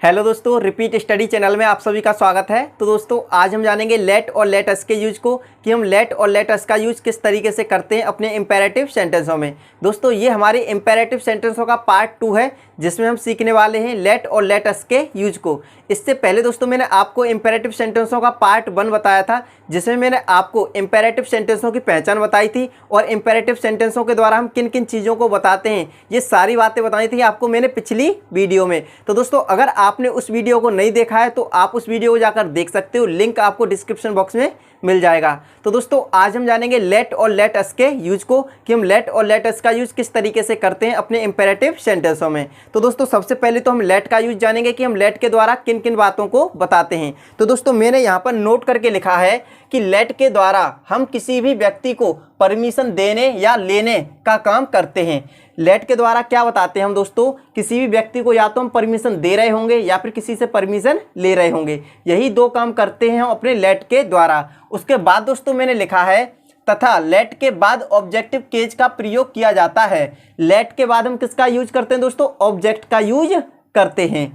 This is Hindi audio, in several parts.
हेलो दोस्तों, रिपीट स्टडी चैनल में आप सभी का स्वागत है। तो दोस्तों आज हम जानेंगे लेट और लेट अस के यूज को कि हम लेट और लेट अस का यूज किस तरीके से करते हैं अपने इंपेरेटिव सेंटेंसों में। दोस्तों ये हमारे इंपेरेटिव सेंटेंसों का पार्ट 2 है जिसमें हम सीखने वाले हैं लेट और लेट अस के यूज को। इससे पहले दोस्तों मैंने आपको इंपेरेटिव सेंटेंसों का पार्ट 1 बताया था जिसमें मैंने आपको इंपेरेटिव सेंटेंसों की पहचान बताई थी और इंपेरेटिव सेंटेंसों के द्वारा हम किन किन चीज़ों को बताते हैं, ये सारी बातें बताई थी आपको मैंने पिछली वीडियो में। तो दोस्तों अगर आपने उस वीडियो को नहीं देखा है तो आप उस वीडियो को जाकर देख सकते हो, लिंक आपको डिस्क्रिप्शन बॉक्स में मिल जाएगा। तो दोस्तों आज हम जानेंगे लेट और लेट अस के यूज को कि हम लेट और लेट अस का यूज किस तरीके से करते हैं अपने इंपेरेटिव सेंटेंसों में। तो दोस्तों सबसे पहले तो हम लेट का यूज जानेंगे कि हम लेट के द्वारा किन किन बातों को बताते हैं। तो दोस्तों मैंने यहाँ पर नोट करके लिखा है कि लेट के द्वारा हम किसी भी व्यक्ति को परमिशन देने या लेने का काम करते हैं। लेट के द्वारा क्या बताते हैं हम दोस्तों, किसी भी व्यक्ति को या तो हम परमिशन दे रहे होंगे या फिर किसी से परमिशन ले रहे होंगे। यही दो काम करते हैं हम अपने लेट के द्वारा। उसके बाद दोस्तों मैंने लिखा है तथा लेट के बाद ऑब्जेक्टिव केस का प्रयोग किया जाता है। लेट के बाद हम किसका यूज करते हैं दोस्तों, ऑब्जेक्ट का यूज करते हैं।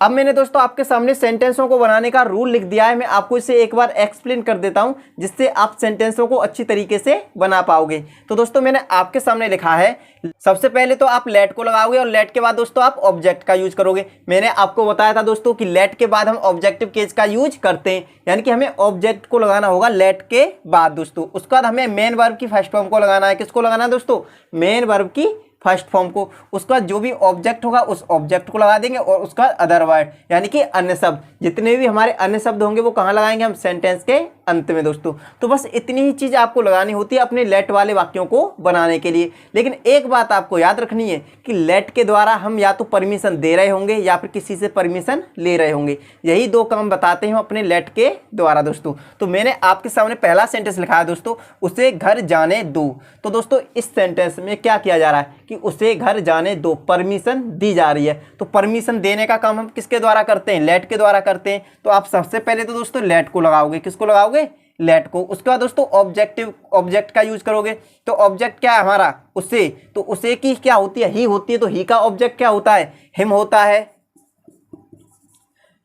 अब मैंने दोस्तों आपके सामने सेंटेंसों को बनाने का रूल लिख दिया है, मैं आपको इसे एक बार एक्सप्लेन कर देता हूं जिससे आप सेंटेंसों को अच्छी तरीके से बना पाओगे। तो दोस्तों मैंने आपके सामने लिखा है, सबसे पहले तो आप लेट को लगाओगे और लेट के बाद दोस्तों आप ऑब्जेक्ट का यूज करोगे। मैंने आपको बताया था दोस्तों कि लेट के बाद हम ऑब्जेक्टिव केस का यूज करते हैं, यानी कि हमें ऑब्जेक्ट को लगाना होगा लेट के बाद दोस्तों। उसके बाद हमें मेन वर्ब की फर्स्ट फॉर्म को लगाना है। किसको लगाना है दोस्तों, मेन वर्ब की फर्स्ट फॉर्म को। उसका जो भी ऑब्जेक्ट होगा उस ऑब्जेक्ट को लगा देंगे और उसका अदर वर्ड यानी कि अन्य शब्द, जितने भी हमारे अन्य शब्द होंगे वो कहाँ लगाएंगे, हम सेंटेंस के अंत में दोस्तों। तो बस इतनी ही चीज़ आपको लगानी होती है अपने लेट वाले वाक्यों को बनाने के लिए। लेकिन एक बात आपको याद रखनी है कि लेट के द्वारा हम या तो परमिशन दे रहे होंगे या फिर किसी से परमिशन ले रहे होंगे। यही दो काम बताते हैं अपने लेट के द्वारा दोस्तों। तो मैंने आपके सामने पहला सेंटेंस लिखा है दोस्तों, उसे घर जाने दो। तो दोस्तों इस सेंटेंस में क्या किया जा रहा है कि उसे घर जाने दो, परमिशन दी जा रही है। तो परमिशन देने का काम हम किसके द्वारा करते हैं, लेट के द्वारा करते हैं। तो आप सबसे पहले तो दोस्तों लेट को लगाओगे। किसको लगाओगे, लेट को। उसके बाद दोस्तों ऑब्जेक्ट का यूज करोगे। तो ऑब्जेक्ट क्या है हमारा, उसे। तो उसे की क्या होती है, ही होती है। तो ही का ऑब्जेक्ट क्या होता है, हिम होता है,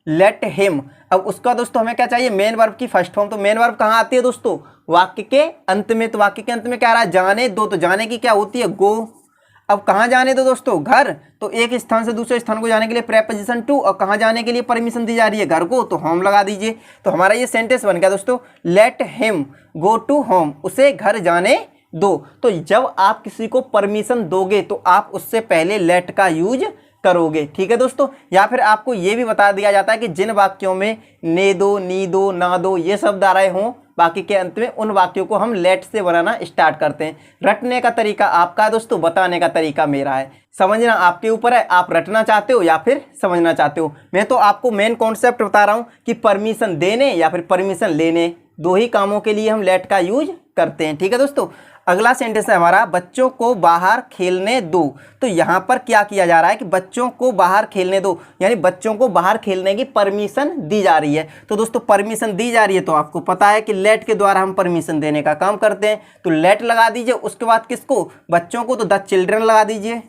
लेट हिम। अब उसका दोस्तों हमें क्या चाहिए, मेन वर्ब की फर्स्ट फॉर्म। तो मेन वर्ब कहाँ आती है दोस्तों, वाक्य के अंत में। तो वाक्य के अंत में क्या आ रहा है, जाने दो। तो जाने की क्या होती है, गो। अब कहाँ जाने दो दोस्तों, घर। तो एक स्थान से दूसरे स्थान को जाने के लिए प्रेपोजिशन टू, और कहाँ जाने के लिए परमिशन दी जा रही है, घर को। तो होम लगा दीजिए। तो हमारा ये सेंटेंस बन गया दोस्तों, let him go to home, उसे घर जाने दो। तो जब आप किसी को परमिशन दोगे तो आप उससे पहले लेट का यूज करोगे, ठीक है दोस्तों। या फिर आपको ये भी बता दिया जाता है कि जिन वाक्यों में ने दो, नी दो, ना दो ये शब्द आ रहे हों बाकी के अंत में, उन वाक्यों को हम लेट से बनाना स्टार्ट करते हैं। रटने का तरीका आपका दोस्तों, बताने का तरीका मेरा है। समझना आपके ऊपर है, आप रटना चाहते हो या फिर समझना चाहते हो। मैं तो आपको मेन कॉन्सेप्ट बता रहा हूँ कि परमिशन देने या फिर परमिशन लेने, दो ही कामों के लिए हम लेट का यूज करते हैं, ठीक है दोस्तों। अगला सेंटेंस है हमारा, बच्चों को बाहर खेलने दो। तो यहाँ पर क्या किया जा रहा है कि बच्चों को बाहर खेलने दो, यानी बच्चों को बाहर खेलने की परमिशन दी जा रही है। तो दोस्तों परमिशन दी जा रही है तो आपको पता है कि लेट के द्वारा हम परमिशन देने का काम करते हैं। तो लेट लगा दीजिए। उसके बाद किसको, बच्चों को। तो द चिल्ड्रन लगा दीजिए,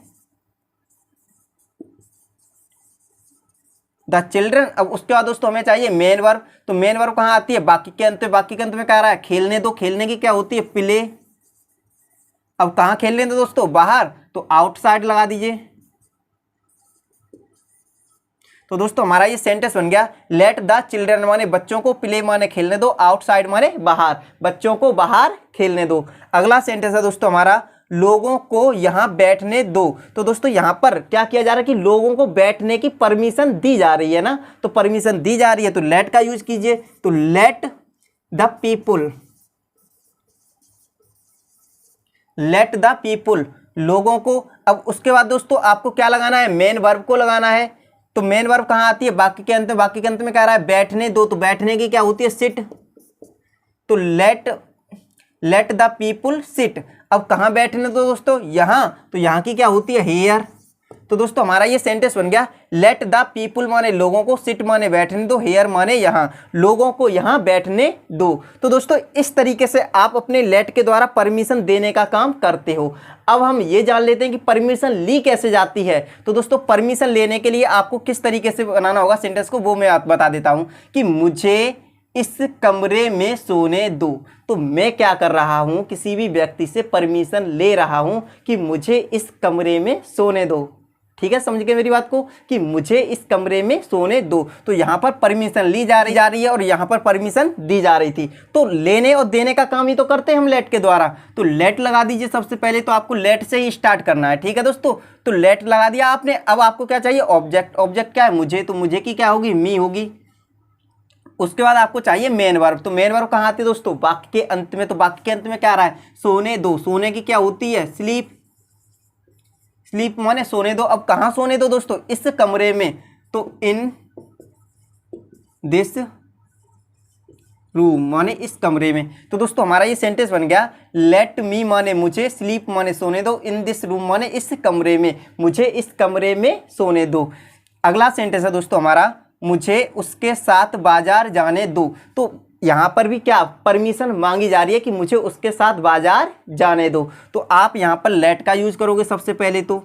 द चिल्ड्रन। अब उसके बाद दोस्तों हमें चाहिए मेन वर्ब। तो मेन वर्ब कहाँ आती है, बाकी के अंत में। बाकी के अंत में क्या आ रहा है, खेलने दो। खेलने की क्या होती है, प्ले। अब कहाँ खेलने दो दोस्तों, बाहर। तो आउटसाइड लगा दीजिए। तो दोस्तों हमारा ये सेंटेंस बन गया, लेट द चिल्ड्रन माने बच्चों को, प्ले माने खेलने दो, आउटसाइड माने बाहर, बच्चों को बाहर खेलने दो। अगला सेंटेंस है दोस्तों हमारा, लोगों को यहाँ बैठने दो। तो दोस्तों यहाँ पर क्या किया जा रहा है कि लोगों को बैठने की परमिशन दी जा रही है ना। तो परमिशन दी जा रही है तो लेट का यूज कीजिए। तो let the people, let the people, लोगों को। अब उसके बाद दोस्तों आपको क्या लगाना है, मेन वर्ब को लगाना है। तो मेन वर्ब कहाँ आती है, बाकी के अंत में। बाकी के अंत में क्या रहा है, बैठने दो। तो बैठने की क्या होती है, सिट। तो लेट द पीपुल सिट। अब कहाँ बैठने दो दोस्तों, यहाँ। तो यहाँ की क्या होती है, हेयर। तो दोस्तों हमारा ये सेंटेंस बन गया, लेट द पीपुल माने लोगों को, सिट माने बैठने दो, हेयर माने यहाँ, लोगों को यहाँ बैठने दो। तो दोस्तों इस तरीके से आप अपने लेट के द्वारा परमिशन देने का काम करते हो। अब हम ये जान लेते हैं कि परमिशन ली कैसे जाती है। तो दोस्तों परमिशन लेने के लिए आपको किस तरीके से बनाना होगा सेंटेंस को, वो मैं आप बता देता हूँ कि मुझे इस कमरे में सोने दो। तो मैं क्या कर रहा हूं, किसी भी व्यक्ति से परमिशन ले रहा हूं कि मुझे इस कमरे में सोने दो। ठीक है, समझ गए मेरी बात को कि मुझे इस कमरे में सोने दो। तो यहां पर परमिशन ली जा रही है और यहां पर परमिशन दी जा रही थी। तो लेने और देने का काम ही तो करते हैं हम लेट के द्वारा। तो लेट लगा दीजिए सबसे पहले, तो आपको लेट से ही स्टार्ट करना है। ठीक है दोस्तों, तो लेट लगा दिया आपने। अब आपको क्या चाहिए, ऑब्जेक्ट। ऑब्जेक्ट क्या है, मुझे, तो मुझे की क्या होगी, मी होगी। उसके बाद आपको चाहिए मेन वर्ब। तो मेन वर्ब कहाँ आती है दोस्तों, वाक्य के अंत में। तो वाक्य के अंत में क्या आ रहा है, सोने दो। सोने की क्या होती है, स्लीप। स्लीप माने सोने दो। अब कहाँ सोने दो दोस्तों, इस कमरे में। तो इन दिस रूम माने इस कमरे में। तो दोस्तों हमारा ये सेंटेंस बन गया, लेट मी माने मुझे, स्लीप माने सोने दो, इन दिस रूम माने इस कमरे में, मुझे इस कमरे में सोने दो। अगला सेंटेंस है दोस्तों हमारा, मुझे उसके साथ बाजार जाने दो। तो यहाँ पर भी क्या परमिशन मांगी जा रही है कि मुझे उसके साथ बाजार जाने दो। तो आप यहाँ पर लेट का यूज करोगे सबसे पहले, तो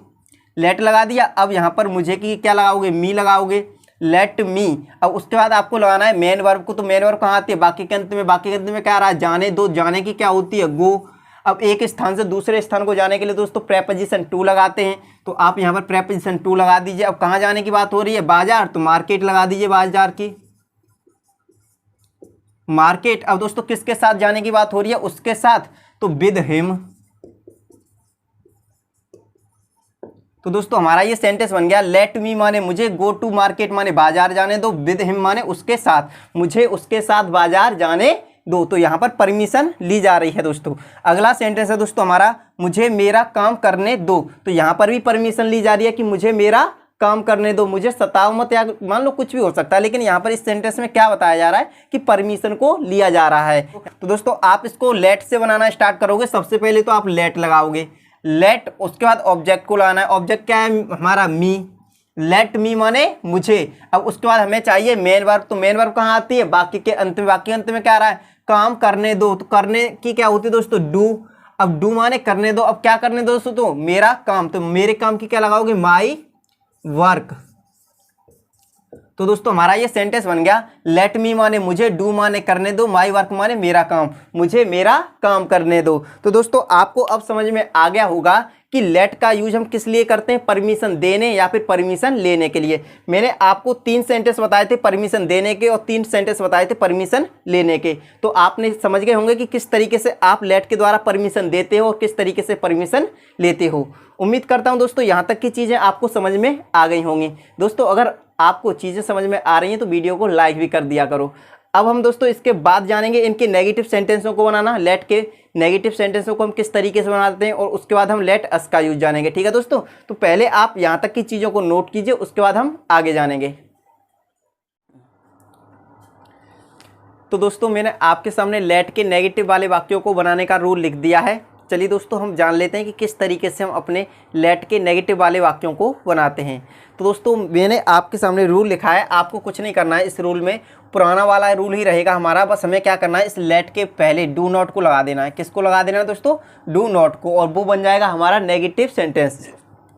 लेट लगा दिया। अब यहाँ पर मुझे की क्या लगाओगे, मी लगाओगे, लेट मी। अब उसके बाद आपको लगाना है मेन वर्ब को। तो मेन वर्ब कहाँ आती है, बाकी के अंत में। बाकी के अंत में क्या आ रहा है, जाने दो। जाने की क्या होती है, गो। अब एक स्थान से दूसरे स्थान को जाने के लिए दोस्तों प्रेपोजिशन टू लगाते हैं। तो आप यहाँ पर प्रेपोजिशन टू लगा दीजिए। अब कहाँ जाने की बात हो रही है, बाजार, तो मार्केट लगा दीजिए, बाजार की, मार्केट। अब दोस्तों किसके साथ जाने की बात हो रही है, उसके साथ, तो विद हिम। तो दोस्तों हमारा ये सेंटेंस बन गया, लेट मी माने मुझे, गो टू मार्केट माने बाजार जाने दो, विद हिम माने उसके साथ, मुझे उसके साथ बाजार जाने दो। तो यहाँ पर परमिशन ली जा रही है दोस्तों। अगला सेंटेंस है दोस्तों हमारा, मुझे मेरा काम करने दो। तो यहाँ पर भी परमिशन ली जा रही है कि मुझे मेरा काम करने दो, मुझे सताओ मत, या मान लो कुछ भी हो सकता है। लेकिन यहाँ पर इस सेंटेंस में क्या बताया जा रहा है कि परमिशन को लिया जा रहा है। तो दोस्तों आप इसको लेट से बनाना स्टार्ट करोगे। सबसे पहले तो आप लेट लगाओगे, लेट। उसके बाद ऑब्जेक्ट को लाना है। ऑब्जेक्ट क्या है हमारा, मी। लेट मी माने मुझे। अब उसके बाद हमें चाहिए मेन वर्ब। तो मेन वर्ब कहाँ आती है, वाक्य के अंत में। वाक्य के अंत में क्या आ रहा है, काम करने दो। तो करने की क्या होती है दोस्तों, डू। अब डू माने करने दो। अब क्या करने दो दोस्तों, तो मेरा काम। तो मेरे काम की क्या लगाओगे, माई वर्क। तो दोस्तों हमारा ये सेंटेंस बन गया, लेट मी माने मुझे, डू माने करने दो, माई वर्क माने मेरा काम, मुझे मेरा काम करने दो। तो दोस्तों आपको अब समझ में आ गया होगा कि लेट का यूज हम किस लिए करते हैं, परमिशन देने या फिर परमिशन लेने के लिए। मैंने आपको 3 सेंटेंस बताए थे परमिशन देने के और 3 सेंटेंस बताए थे परमिशन लेने के। तो आपने समझ गए होंगे कि किस तरीके से आप लेट के द्वारा परमिशन देते हो और किस तरीके से परमिशन लेते हो। उम्मीद करता हूं दोस्तों यहाँ तक की चीज़ें आपको समझ में आ गई होंगी। दोस्तों अगर आपको चीज़ें समझ में आ रही हैं तो वीडियो को लाइक भी कर दिया करो। अब हम दोस्तों इसके बाद जानेंगे इनके नेगेटिव सेंटेंसों को बनाना। लेट के नेगेटिव सेंटेंसों को हम किस तरीके से बनाते हैं और उसके बाद हम लेट अस का यूज जानेंगे। ठीक है दोस्तों, तो पहले आप यहाँ तक की चीज़ों को नोट कीजिए, उसके बाद हम आगे जानेंगे। तो दोस्तों मैंने आपके सामने लेट के नेगेटिव वाले वाक्यों को बनाने का रूल लिख दिया है। चलिए दोस्तों हम जान लेते हैं कि किस तरीके से हम अपने लेट के नेगेटिव वाले वाक्यों को बनाते हैं। तो दोस्तों मैंने आपके सामने रूल लिखा है, आपको कुछ नहीं करना है। इस रूल में पुराना वाला रूल ही रहेगा हमारा। बस हमें क्या करना है, इस लेट के पहले डू नॉट को लगा देना है। किसको लगा देना है दोस्तों, डू नॉट को, और वो बन जाएगा हमारा नेगेटिव सेंटेंस।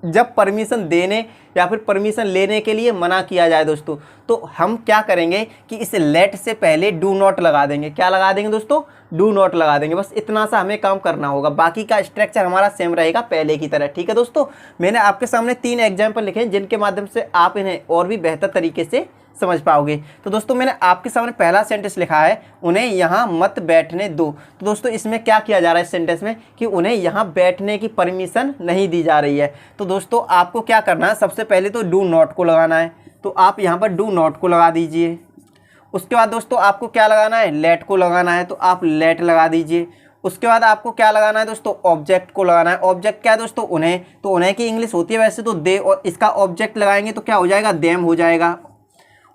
जब परमिशन देने या फिर परमिशन लेने के लिए मना किया जाए दोस्तों, तो हम क्या करेंगे कि इस लेट से पहले डू नॉट लगा देंगे। क्या लगा देंगे दोस्तों, डू नॉट लगा देंगे। बस इतना सा हमें काम करना होगा, बाकी का स्ट्रक्चर हमारा सेम रहेगा पहले की तरह। ठीक है दोस्तों, मैंने आपके सामने 3 एग्जाम्पल लिखे हैं जिनके माध्यम से आप इन्हें और भी बेहतर तरीके से समझ पाओगे। तो दोस्तों मैंने आपके सामने पहला सेंटेंस लिखा है, उन्हें यहाँ मत बैठने दो। तो दोस्तों इसमें क्या किया जा रहा है इस सेंटेंस में कि उन्हें यहाँ बैठने की परमिशन नहीं दी जा रही है। तो दोस्तों आपको क्या करना है, सबसे पहले तो डू नॉट को लगाना है। तो आप यहाँ पर डू नॉट को लगा दीजिए। उसके बाद दोस्तों आपको क्या लगाना है, लेट को लगाना है। तो आप लेट लगा दीजिए। उसके बाद आपको क्या लगाना है दोस्तों, ऑब्जेक्ट को लगाना है। ऑब्जेक्ट क्या है दोस्तों, उन्हें। तो उन्हें की इंग्लिश होती है वैसे तो दे, और इसका ऑब्जेक्ट लगाएंगे तो क्या हो जाएगा, देम हो जाएगा।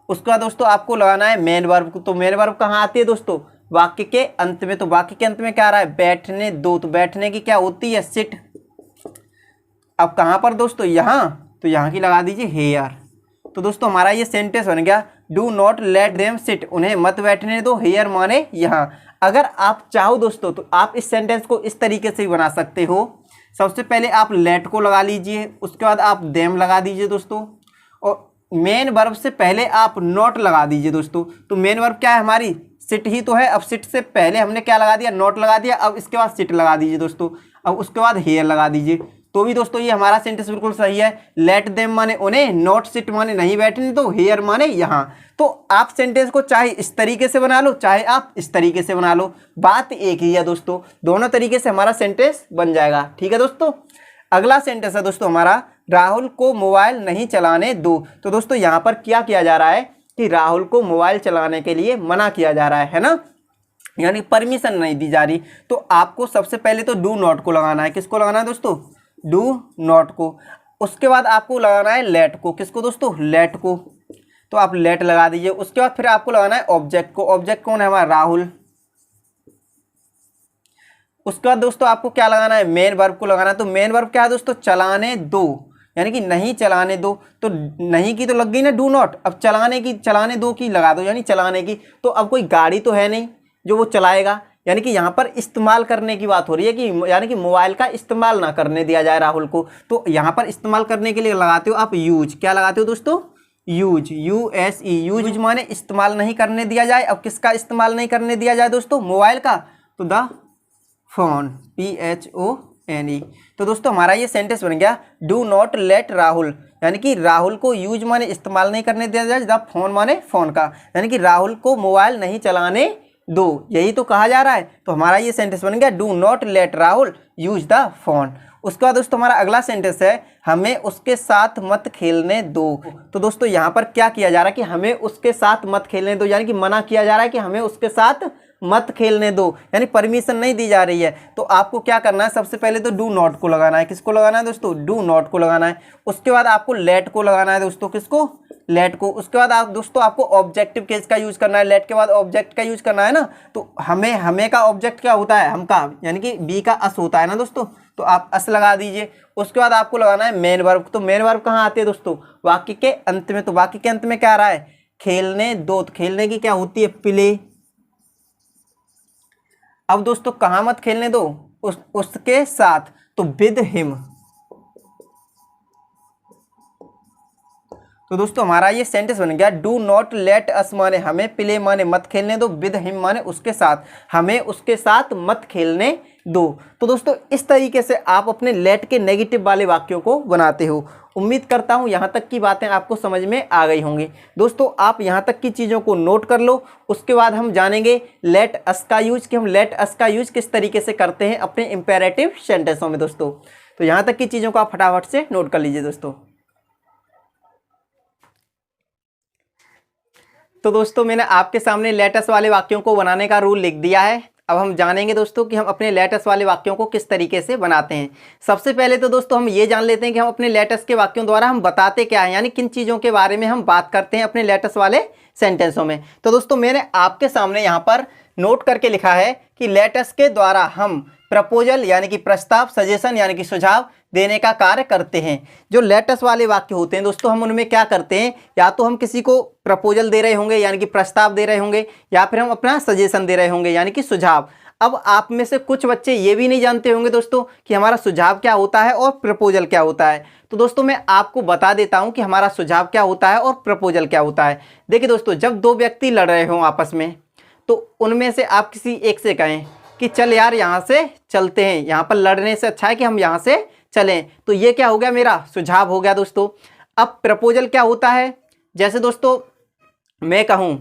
उसके बाद दोस्तों आपको लगाना है मेन वर्ब को। तो मेन वर्ब कहाँ आती है दोस्तों, वाक्य के अंत में। तो वाक्य के अंत में क्या आ रहा है, बैठने दो। तो बैठने की क्या होती है, सिट। अब कहाँ पर दोस्तों, यहाँ। तो यहाँ की लगा दीजिए हेयर। तो दोस्तों हमारा ये सेंटेंस बन गया, do not let them sit, उन्हें मत बैठने दो, हेयर माने यहाँ। अगर आप चाहो दोस्तों तो आप इस सेंटेंस को इस तरीके से भी बना सकते हो। सबसे पहले आप लेट को लगा लीजिए, उसके बाद आप देम लगा दीजिए दोस्तों, और मेन वर्ब से पहले आप नॉट लगा दीजिए दोस्तों। तो मेन वर्ब क्या है हमारी, सिट ही तो है। अब सिट से पहले हमने क्या लगा दिया, नॉट लगा दिया। अब इसके बाद सिट लगा दीजिए दोस्तों, अब उसके बाद हेयर लगा दीजिए। तो भी दोस्तों ये हमारा सेंटेंस बिल्कुल सही है। लेट देम माने उन्हें, नॉट सिट माने नहीं बैठने दो, हेयर माने यहाँ। तो आप सेंटेंस को चाहे इस तरीके से बना लो, चाहे आप इस तरीके से बना लो, बात एक ही है दोस्तों। दोनों तरीके से हमारा सेंटेंस बन जाएगा। ठीक है दोस्तों। अगला सेंटेंस है दोस्तों हमारा, राहुल को मोबाइल नहीं चलाने दो। तो दोस्तों यहाँ पर क्या किया जा रहा है कि राहुल को मोबाइल चलाने के लिए मना किया जा रहा है ना, यानी परमिशन नहीं दी जा रही। तो आपको सबसे पहले तो डू नॉट को लगाना है। किसको लगाना है दोस्तों, डू नॉट को। उसके बाद आपको लगाना है लेट को। किसको दोस्तों, लेट को। तो आप लेट लगा दीजिए। उसके बाद फिर आपको लगाना है ऑब्जेक्ट को। ऑब्जेक्ट कौन है हमारा, राहुल। उसके बाद दोस्तों आपको क्या लगाना है, मेन वर्ब को लगाना है। तो मेन वर्ब क्या है दोस्तों, चलाने दो, यानी कि नहीं चलाने दो। तो नहीं की तो लग गई ना डू नॉट, अब चलाने की, चलाने दो की लगा दो, यानी चलाने की। तो अब कोई गाड़ी तो है नहीं जो वो चलाएगा, यानी कि यहाँ पर इस्तेमाल करने की बात हो रही है कि यानी कि मोबाइल का इस्तेमाल ना करने दिया जाए राहुल को। तो यहाँ पर इस्तेमाल करने के लिए लगाते हो आप यूज। क्या लगाते हो दोस्तों, यूज, यूएसई। यूज माने इस्तेमाल नहीं करने दिया जाए। अब किसका इस्तेमाल नहीं करने दिया जाए दोस्तों, मोबाइल का। तो द फोन, PHONE। तो दोस्तों हमारा ये सेंटेंस बन गया, डू नॉट लेट राहुल, यानी कि राहुल को यूज माने इस्तेमाल नहीं करने दिया जाए, द फोन माने फ़ोन का, यानी कि राहुल को मोबाइल नहीं चलाने दो, यही तो कहा जा रहा है। तो हमारा ये सेंटेंस बन गया, do not let Rahul use the phone. उसके बाद दोस्तों हमारा अगला सेंटेंस है, हमें उसके साथ मत खेलने दो। तो दोस्तों यहाँ पर क्या किया जा रहा है कि हमें उसके साथ मत खेलने दो, यानी कि मना किया जा रहा है कि हमें उसके साथ मत खेलने दो, यानी परमिशन नहीं दी जा रही है। तो आपको क्या करना है, सबसे पहले तो डू नॉट को लगाना है। किसको लगाना है दोस्तों, डू नॉट को लगाना है। उसके बाद आपको लेट को लगाना है दोस्तों। किसको, लेट को। उसके बाद आप दोस्तों आपको ऑब्जेक्टिव केस का यूज करना है। लेट के बाद ऑब्जेक्ट का यूज करना है ना। तो हमें का ऑब्जेक्ट क्या होता है, हम का, यानी कि बी का अस होता है ना दोस्तों। तो आप अस लगा दीजिए। उसके बाद आपको लगाना है मेन वर्ब। तो मेन वर्ब कहाँ आते हैं दोस्तों, वाक्य के अंत में। तो वाक्य के अंत में क्या आ रहा है, खेलने दो। तो खेलने की क्या होती है, प्ले। अब दोस्तों कहाँ मत खेलने दो, उसके साथ। तो विद हिम। तो दोस्तों हमारा ये सेंटेंस बन गया, डू नॉट लेट अस माने हमें, प्ले माने मत खेलने दो, विद हिम माने उसके साथ, हमें उसके साथ मत खेलने दो। तो दोस्तों इस तरीके से आप अपने लेट के नेगेटिव वाले वाक्यों को बनाते हो। उम्मीद करता हूँ यहाँ तक की बातें आपको समझ में आ गई होंगी। दोस्तों आप यहाँ तक की चीज़ों को नोट कर लो। उसके बाद हम जानेंगे लेट अस का यूज, कि हम लेट अस का यूज किस तरीके से करते हैं अपने इंपेरेटिव सेंटेंसों में दोस्तों। तो यहाँ तक की चीज़ों को आप फटाफट से नोट कर लीजिए दोस्तों। तो दोस्तों मैंने आपके सामने लेट अस वाले वाक्यों को बनाने का रूल लिख दिया है। अब हम जानेंगे दोस्तों कि हम अपने लेट अस वाले वाक्यों को किस तरीके से बनाते हैं। सबसे पहले तो दोस्तों हम ये जान लेते हैं कि हम अपने लेट अस के वाक्यों द्वारा हम बताते क्या हैं, यानी किन चीज़ों के बारे में हम बात करते हैं अपने लेट अस वाले सेंटेंसों में। तो दोस्तों मैंने आपके सामने यहाँ पर नोट करके लिखा है कि लेट अस के द्वारा हम प्रपोजल यानी कि प्रस्ताव, सजेशन यानी कि सुझाव देने का कार्य करते हैं। जो लेट अस वाले वाक्य होते हैं दोस्तों, हम उनमें क्या करते हैं, या तो हम किसी को प्रपोजल दे रहे होंगे यानी कि प्रस्ताव दे रहे होंगे, या फिर हम अपना सजेशन दे रहे होंगे यानी कि सुझाव। अब आप में से कुछ बच्चे ये भी नहीं जानते होंगे दोस्तों कि हमारा सुझाव क्या होता है और प्रपोजल क्या होता है। तो दोस्तों मैं आपको बता देता हूं कि हमारा सुझाव क्या होता है और प्रपोजल क्या होता है। देखिए दोस्तों, जब दो व्यक्ति लड़ रहे हों आपस में, तो उनमें से आप किसी एक से कहें कि चल यार यहाँ से चलते हैं, यहाँ पर लड़ने से अच्छा है कि हम यहाँ से चलें, तो ये क्या हो गया, मेरा सुझाव हो गया दोस्तों। अब प्रपोजल क्या होता है, जैसे दोस्तों मैं कहूँ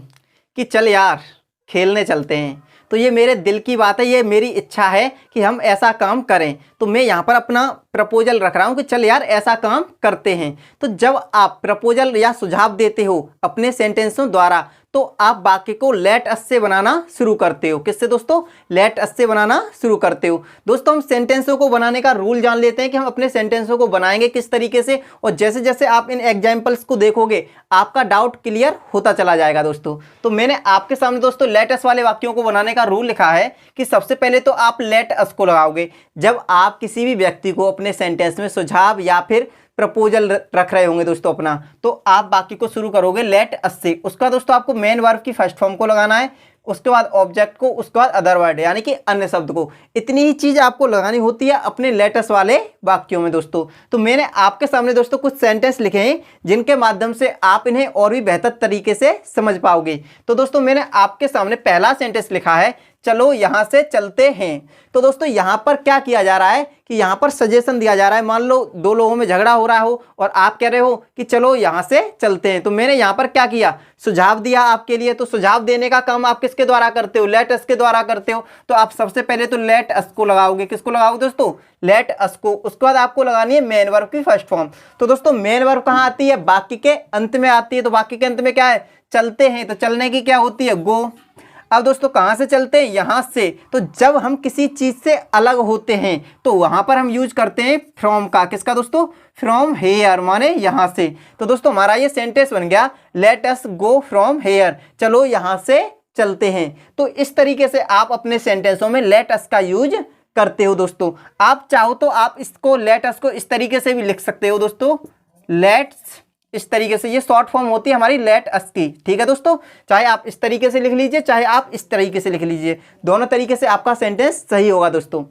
कि चल यार खेलने चलते हैं, तो ये मेरे दिल की बात है, ये मेरी इच्छा है कि हम ऐसा काम करें, तो मैं यहाँ पर अपना प्रपोजल रख रहा हूँ कि चल यार ऐसा काम करते हैं। तो जब आप प्रपोजल या सुझाव देते हो अपने सेंटेंसों द्वारा, तो आप वाक्य को लेट अस से बनाना शुरू करते हो। किससे दोस्तों, लेट अस से बनाना शुरू करते हो। दोस्तों हम सेंटेंसों को बनाने का रूल जान लेते हैं कि हम अपने सेंटेंसों को बनाएंगे किस तरीके से, और जैसे जैसे आप इन एग्जाम्पल्स को देखोगे आपका डाउट क्लियर होता चला जाएगा दोस्तों। तो मैंने आपके सामने दोस्तों लेट अस वाले वाक्यों को बनाने का रूल लिखा है कि सबसे पहले तो आप लेट अस को लगाओगे जब आप किसी भी व्यक्ति को अपने सेंटेंस में सुझाव या फिर प्रपोजल रख रहे होंगे दोस्तों अपना, तो आप वाक्य को शुरू करोगे लेट अस से। उसका दोस्तों आपको मेन वर्ब की फर्स्ट फॉर्म को लगाना है, उसके बाद ऑब्जेक्ट को, उसके बाद अदर वर्ड यानी कि अन्य शब्द को। इतनी ही चीज आपको लगानी होती है अपने लेटस वाले वाक्यों में दोस्तों। तो मैंने आपके सामने दोस्तों कुछ सेंटेंस लिखे हैं जिनके माध्यम से आप इन्हें और भी बेहतर तरीके से समझ पाओगे। तो दोस्तों मैंने आपके सामने पहला सेंटेंस लिखा है, चलो यहां से चलते हैं। तो दोस्तों यहां पर क्या किया जा रहा है कि यहां पर सजेशन दिया जा रहा है। मान लो दो लोगों में झगड़ा हो रहा हो और आप कह रहे हो कि चलो यहां से चलते हैं, तो मैंने यहां पर क्या किया, सुझाव दिया आपके लिए। तो सुझाव देने का काम आप किसके द्वारा करते हो, लेट अस के द्वारा करते हो। तो आप सबसे पहले तो लेट अस को लगाओगे। किसको लगाओगे दोस्तों, लेट अस को। उसके बाद आपको लगानी है मेन वर्ब की फर्स्ट फॉर्म। तो दोस्तों मेन वर्ब कहां आती है, वाक्य के अंत में आती है। तो वाक्य के अंत में क्या है, चलते हैं, तो चलने की क्या होती है, गो। अब दोस्तों कहां से चलते हैं, यहां से। तो जब हम किसी चीज से अलग होते हैं तो वहां पर हम यूज करते हैं फ्रॉम का। किसका दोस्तों, फ्रॉम हेयर, माने यहां से। तो दोस्तों हमारा ये सेंटेंस बन गया, let us go from here, चलो यहां से चलते हैं। तो इस तरीके से आप अपने सेंटेंसों में लेट अस का यूज करते हो दोस्तों। आप चाहो तो आप इसको लेट अस को इस तरीके से भी लिख सकते हो दोस्तों, लेट्स, इस तरीके से। ये शॉर्ट फॉर्म होती है हमारी लेट अस की, ठीक है दोस्तों। चाहे आप इस तरीके से लिख लीजिए, चाहे आप इस तरीके से लिख लीजिए, दोनों तरीके से आपका सेंटेंस सही होगा दोस्तों।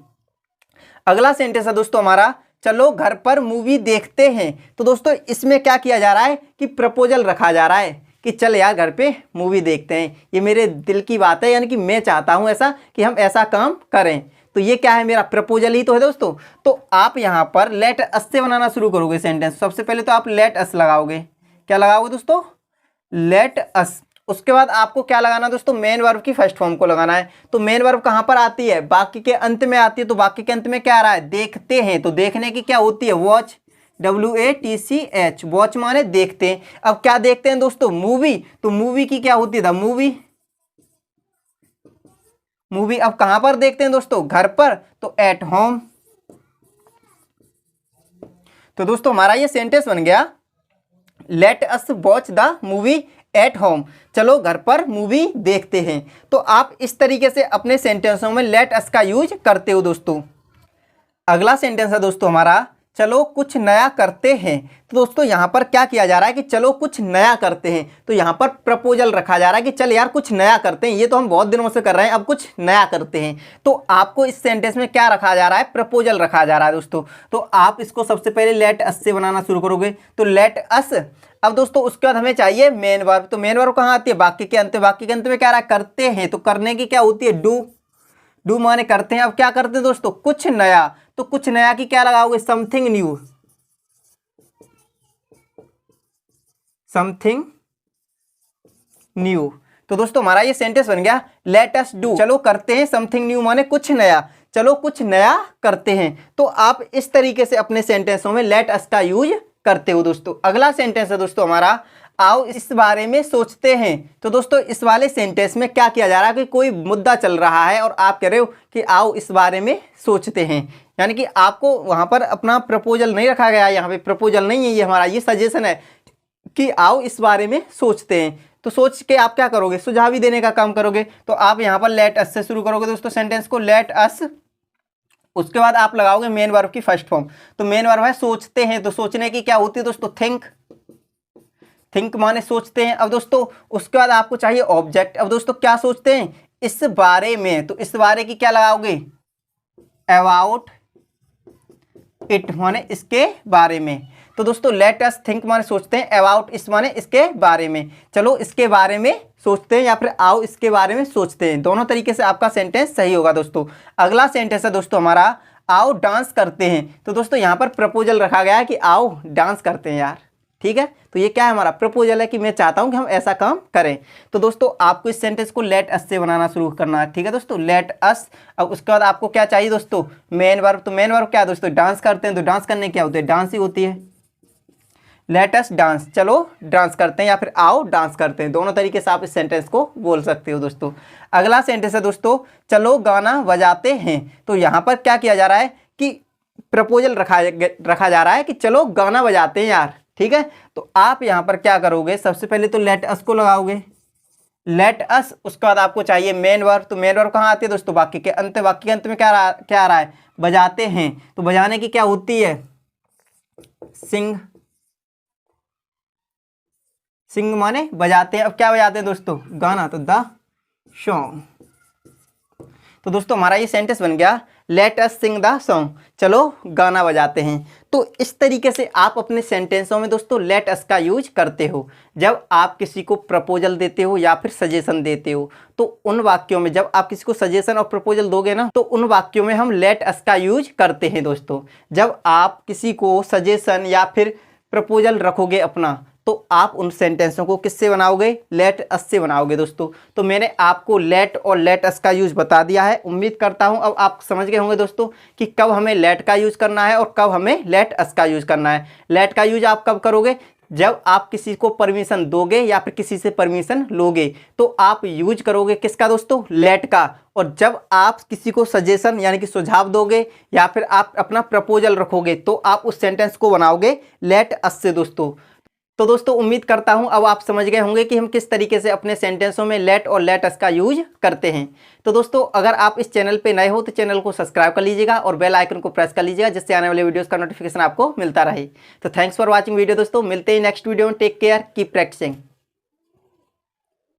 अगला सेंटेंस है दोस्तों हमारा, चलो घर पर मूवी देखते हैं। तो दोस्तों इसमें क्या किया जा रहा है कि प्रपोजल रखा जा रहा है कि चल यार घर पे मूवी देखते हैं, ये मेरे दिल की बात है, यानी कि मैं चाहता हूं ऐसा कि हम ऐसा काम करें। तो ये क्या है, मेरा प्रपोजल ही तो है दोस्तों। तो आप यहां पर लेट अस से बनाना शुरू करोगे सेंटेंस। सबसे पहले तो आप लेट अस लगाओगे। क्या लगाओगे दोस्तों, लेट अस। उसके बाद आपको क्या लगाना दोस्तों, मेन वर्ब की फर्स्ट फॉर्म को लगाना है। तो मेन वर्ब कहां पर आती है, वाक्य के अंत में आती है। तो वाक्य के अंत में क्या आ रहा है, देखते हैं। तो देखने की क्या होती है, वॉच, WATCH, वॉच माने देखते हैं। अब क्या देखते हैं दोस्तों, मूवी। तो मूवी की क्या होती है, द मूवी, मूवी। अब कहां पर देखते हैं दोस्तों, घर पर, तो एट होम। तो दोस्तों हमारा ये सेंटेंस बन गया, let us watch the movie at home, चलो घर पर मूवी देखते हैं। तो आप इस तरीके से अपने सेंटेंसों में लेट अस का यूज करते हो दोस्तों। अगला सेंटेंस है दोस्तों हमारा, चलो कुछ नया करते हैं। तो दोस्तों यहाँ पर क्या किया जा रहा है कि चलो कुछ नया करते हैं। तो यहाँ पर प्रपोजल रखा जा रहा है कि चल यार कुछ नया करते हैं, ये तो हम बहुत दिनों से कर रहे हैं, अब कुछ नया करते हैं। तो आपको इस सेंटेंस में क्या रखा जा रहा है, प्रपोजल रखा जा रहा है दोस्तों। तो आप इसको सबसे पहले लेट अस से बनाना शुरू करोगे। तो लेट अस। अब दोस्तों उसके बाद हमें चाहिए मेन वर्ब। तो मेन वर्ब कहाँ आती है, वाक्य के अंत। वाक्य के अंत में क्या रहा है, करते हैं। तो करने की क्या होती है, डू, डू माने करते हैं। अब क्या करते हैं दोस्तों, कुछ नया। तो कुछ नया की क्या लगाओगे, समथिंग न्यू, समथिंग न्यू। तो दोस्तों हमारा ये सेंटेंस बन गया, लेट अस डू, चलो करते हैं, समथिंग न्यू माने कुछ नया, चलो कुछ नया करते हैं। तो आप इस तरीके से अपने सेंटेंसों में लेट अस का यूज करते हो दोस्तों। अगला सेंटेंस है दोस्तों हमारा, आओ इस बारे में सोचते हैं। तो दोस्तों इस वाले सेंटेंस में क्या किया जा रहा है कि कोई मुद्दा चल रहा है और आप कह रहे हो कि आओ इस बारे में सोचते हैं, यानी कि आपको वहां पर अपना प्रपोजल नहीं रखा गया। यहाँ पे प्रपोजल नहीं है, ये हमारा ये सजेशन है कि आओ इस बारे में सोचते हैं। तो सोच के आप क्या करोगे, सुझाव ही देने का काम करोगे। तो आप यहाँ पर लेट अस से शुरू करोगे दोस्तों सेंटेंस को, लेट अस। उसके बाद आप लगाओगे मेन वर्ब की फर्स्ट फॉर्म। तो मेन वर्ब है सोचते हैं। तो सोचने की क्या होती है दोस्तों, थिंक, थिंक माने सोचते हैं। अब दोस्तों उसके बाद आपको चाहिए ऑब्जेक्ट। अब दोस्तों क्या सोचते हैं, इस बारे में। तो इस बारे की क्या लगाओगे, अबाउट इट माने इसके बारे में। तो दोस्तों लेट अस थिंक माने सोचते हैं, अबाउट इस माने इसके बारे में, चलो इसके बारे में सोचते हैं, या फिर आओ इसके बारे में सोचते हैं। दोनों तरीके से आपका सेंटेंस सही होगा दोस्तों। अगला सेंटेंस है दोस्तों हमारा, आओ डांस करते हैं। तो दोस्तों यहाँ पर प्रपोजल रखा गया है कि आओ डांस करते हैं यार, ठीक है। तो ये क्या है, हमारा प्रपोजल है कि मैं चाहता हूं कि हम ऐसा काम करें। तो दोस्तों आपको इस सेंटेंस को लेट अस से बनाना शुरू करना है, ठीक है दोस्तों, लेट अस। अब उसके बाद आपको क्या चाहिए दोस्तों, मेन वर्ब। तो मेन वर्ब क्या है दोस्तों, डांस करते हैं। तो डांस करने क्या होती है, डांस ही होती है। लेट अस डांस, चलो डांस करते हैं, या फिर आओ डांस करते हैं। दोनों तरीके से आप इस सेंटेंस को बोल सकते हो दोस्तों। अगला सेंटेंस है दोस्तों, चलो गाना बजाते हैं। तो यहाँ पर क्या किया जा रहा है कि प्रपोजल रखा जा रहा है कि चलो गाना बजाते हैं यार, ठीक है। तो आप यहां पर क्या करोगे, सबसे पहले तो लेट अस को लगाओगे, लेट अस। उसके बाद आपको चाहिए मेन वर्ब। तो मेन वर्ब कहां आती है दोस्तों, वाक्य के अंत। वाक्य के अंत में क्या आ रहा है, बजाते हैं। तो बजाने की क्या होती है, सिंग, सिंग माने बजाते हैं। अब क्या बजाते हैं दोस्तों? गाना, तो द सॉन्ग। तो दोस्तों हमारा ये सेंटेंस बन गया, let us sing the song, चलो गाना बजाते हैं। तो इस तरीके से आप अपने सेंटेंसों में दोस्तों लेट अस का यूज करते हो। जब आप किसी को प्रपोजल देते हो या फिर सजेशन देते हो, तो उन वाक्यों में, जब आप किसी को सजेशन और प्रपोजल दोगे ना, तो उन वाक्यों में हम लेट अस का यूज करते हैं दोस्तों। जब आप किसी को सजेशन या फिर प्रपोजल रखोगे अपना, तो आप उन सेंटेंसों को किससे बनाओगे? लेट अस से बनाओगे दोस्तों। तो मैंने आपको लेट और लेट अस का यूज बता दिया है। उम्मीद करता हूं अब आप समझ गए होंगे दोस्तों कि कब हमें लेट का यूज करना है और कब हमें लेट अस का यूज करना है। लेट का यूज आप कब करोगे? जब आप किसी को परमिशन दोगे या फिर किसी से परमिशन लोगे, तो आप यूज करोगे किसका दोस्तों? लेट का। और जब आप किसी को सजेशन यानी कि सुझाव दोगे या फिर आप अपना प्रपोजल रखोगे, तो आप उस सेंटेंस को बनाओगे लेट अस से दोस्तों। तो दोस्तों उम्मीद करता हूं अब आप समझ गए होंगे कि हम किस तरीके से अपने सेंटेंसों में लेट और लेट अस का यूज करते हैं। तो दोस्तों अगर आप इस चैनल पे नए हो तो चैनल को सब्सक्राइब कर लीजिएगा और बेल आइकन को प्रेस कर लीजिएगा, जिससे आने वाले वीडियोस का नोटिफिकेशन आपको मिलता रहे। तो थैंक्स फॉर वॉचिंग वीडियो दोस्तों, मिलते हैं नेक्स्ट वीडियो में। Take care, keep practising.